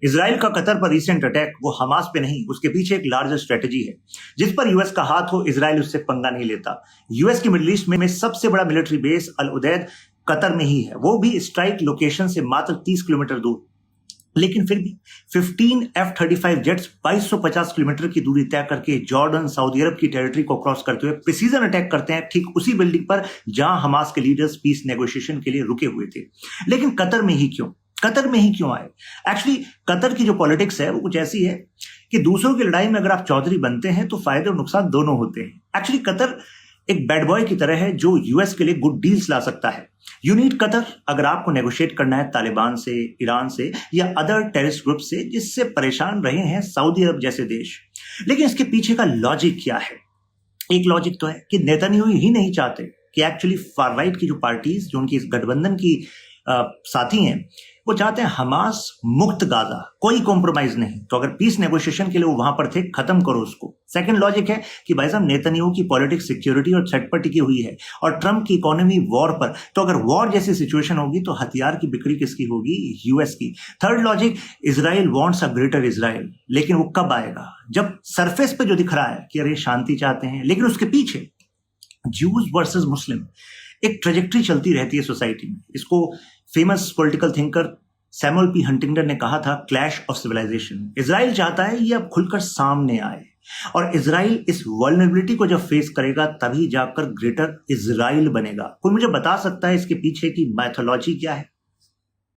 Israel का Qatar पर recent attack वो हमास पे नहीं, उसके पीछे एक लार्जर स्ट्रेटेजी है। जिस पर यूएस का हाथ हो, इसराइल उससे पंगा नहीं लेता। यूएस की मिडिल ईस्ट में सबसे बड़ा मिलिट्री बेस अल उदैद कतर में ही है, वो भी स्ट्राइक लोकेशन से मात्र 30 किलोमीटर दूर। लेकिन फिर भी 15 F-35 जेट्स 2250 किलोमीटर की दूरी तय करके जॉर्डन, सऊदी अरब की टेरिटरी को क्रॉस करते हुए प्रिसीजन अटैक करते हैं, ठीक उसी बिल्डिंग पर जहां हमास के लीडर्स पीस नेगोशिएशन के लिए रुके हुए थे। लेकिन कतर में ही क्यों? कतर में ही क्यों आए? एक्चुअली कतर की जो पॉलिटिक्स है वो कुछ ऐसी है कि दूसरों की लड़ाई में अगर आप चौधरी बनते हैं तो फायदे और नुकसान दोनों होते हैं। एक्चुअली कतर एक बैड बॉय की तरह है जो यूएस के लिए गुड डील्स ला सकता है। यू नीड कतर अगर आपको नेगोशिएट करना है तालिबान से, ईरान से या अदर टेररिस्ट ग्रुप से जिससे परेशान रहे हैं सऊदी अरब जैसे देश। लेकिन इसके पीछे का लॉजिक क्या है? एक लॉजिक तो है कि नेतन्याहू ही नहीं चाहते कि एक्चुअली फार राइट की जो पार्टीज जो उनकी इस गठबंधन की साथी हैं वो चाहते हैं हमास मुक्त गाजा, कोई कॉम्प्रोमाइज नहीं। तो अगर पीस नेगोशिएशन के लिए वो वहां पर थे, खत्म करो उसको। सेकंड लॉजिक है कि भाई साहब नेतन्याहू की पॉलिटिक्स सिक्योरिटी और थ्रेट पर टिकी हुई है और ट्रंप की इकोनॉमी वॉर पर। तो अगर वॉर जैसी सिचुएशन होगी तो हथियार की बिक्री किसकी होगी? यूएस की। Third logic, Israel wants a greater Israel, लेकिन वो कब आएगा? जब सरफेस पे जो दिख रहा है कि अरे शांति चाहते हैं, लेकिन उसके पीछे ज्यूज वर्सेस मुस्लिम एक ट्रेजेक्ट्री चलती रहती है सोसाइटी में। इसको famous political thinker Samuel P Huntington ने कहा था क्लैश ऑफ सिविलाइजेशन। इजराइल चाहता है ये अब खुलकर सामने आए और इजराइल इस वल्नरेबिलिटी को जब फेस करेगा तभी जाकर ग्रेटर इजराइल बनेगा। कोई मुझे बता सकता है इसके पीछे की मैथोलॉजी क्या है?